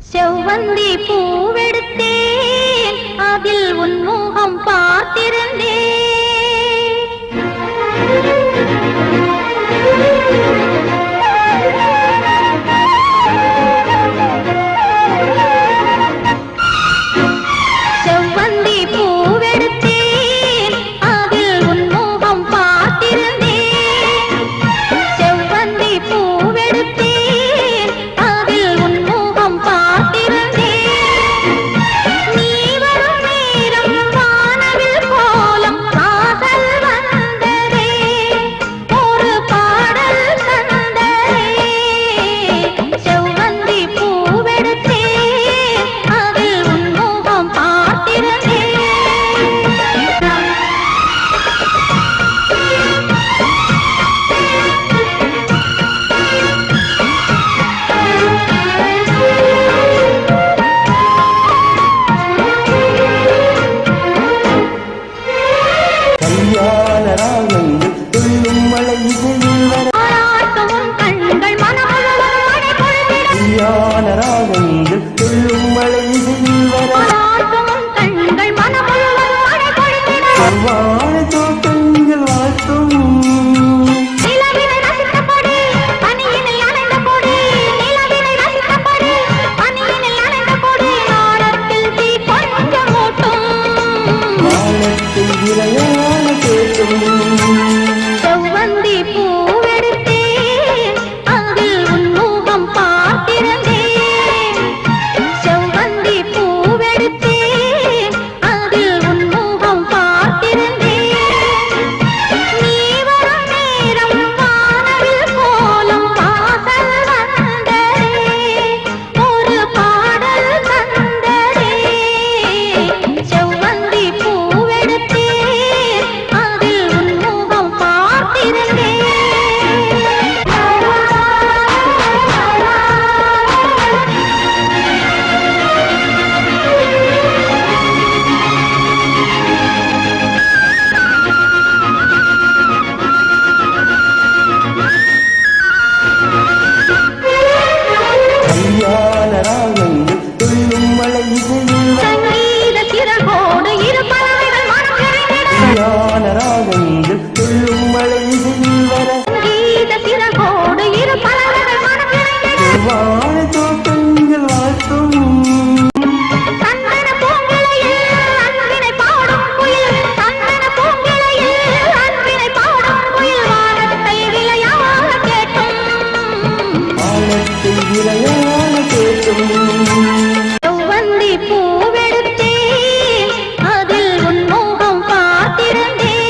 செவ்வந்தி பூவெடுத்தேன் அதில் உன் முகம் பார்த்திருந்தேன் செவ்வந்தி பூவெடுத்தேன் அதில் உன் முகம் பார்த்திருந்தேன் செவ்வந்தி பூவெடுத்தேன் அதில் உன் முகம் பார்த்திருந்தேன் நீ வரும் நேரம் வானவில் கோலம் காதல் வந்ததே ஒரு பாடல் தந்ததே செவ்வந்தி பூவெடுத்தேன் அதில் உன் முகம் பார்த்திருந்தேன் கல்யாண ராகங்கள் துள்ளும் மழை இசையில் வர ஆராட்டமும் கண்கள் மனமுழுவதும் மழை பொழிந்திட கல்யாண ராகங்கள் துள்ளும் மழை இசையில் வர ஆராட்டமும் கண்கள் மனமுழுவதும் மழை பொழிந்திட வாழ தோட்டங்கள் வாழ்த்தும் நிலவினை ரசித்தபடி பனியினில் அணைந்த கொடி நிலவினை ரசித்தபடி பனியினில் அணைந்த கொடி நாளத்தில் தீ கொஞ்சம் மூட்டும் வானத்தில் விளையாட கேட்கும் செவ்வந்தி பூவெடுத்தேன் அதில் உன் முகம் பார்த்திருந்தேன் செவ்வந்தி பூவெடுத்தேன் அதில் உன் முகம் பார்த்திருந்தேன் நீ வரும் நேரம் வானவில் கோலம் வாசல் வந்ததே ஒரு பாடல் தந்ததே செவ்வந்தி பூவெடுத்தேன் அதில் உன் முகம் பார்த்திருந்தேன் கல்யாண ராகங்கள் துள்ளும் மழை இசையில் வர சங்கீத சிறகோடு இரு பறவைகள் மனம் நிறைந்திட கல்யாண ராகங்கள் துள்ளும் மழை இசையில் வர சங்கீத சிறகோடு இரு பறவைகள் மனம் நிறைந்திட வாழ தோட்டங்கள் வாழ்த்தும் சந்தன பூங்கிளையில் அன்பினை பாடும் குயில் சந்தன பூங்கிளையில் அன்பினை பாடும் குயில் வானத்தை விளையாட கேட்டும் வானத்தில் விளையாட கேட்கும் செவ்வந்தி பூவெடுத்தேன் அதில் உன் முகம் பார்த்திருந்தேன்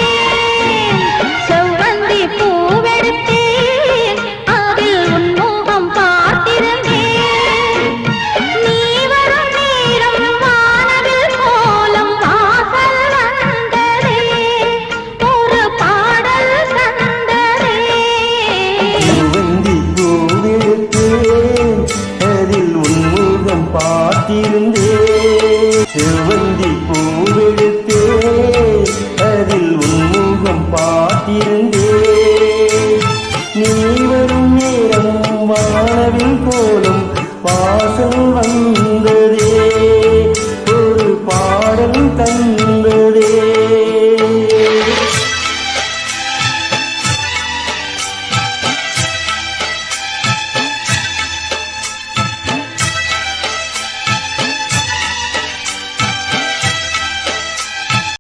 செவ்வந்தி பூவெடுத்தேன் அதில் உன் முகம் பார்த்திருந்தேன் நீ வரும் நேரம் வானவில் கோலம் வாசல் வந்ததே ஒரு பாடல் தந்ததே செவ்வந்தி பூவெடுத்தேன் அதில் உன்முகம் பார்த்திருந்தேன் செவ்வந்தி பூவெடுத்தேன் அதில் உன்முகம் பார்த்திருந்தேன் நீ வரும் நேரம் வானவில் கோலம் வாசல் வந்து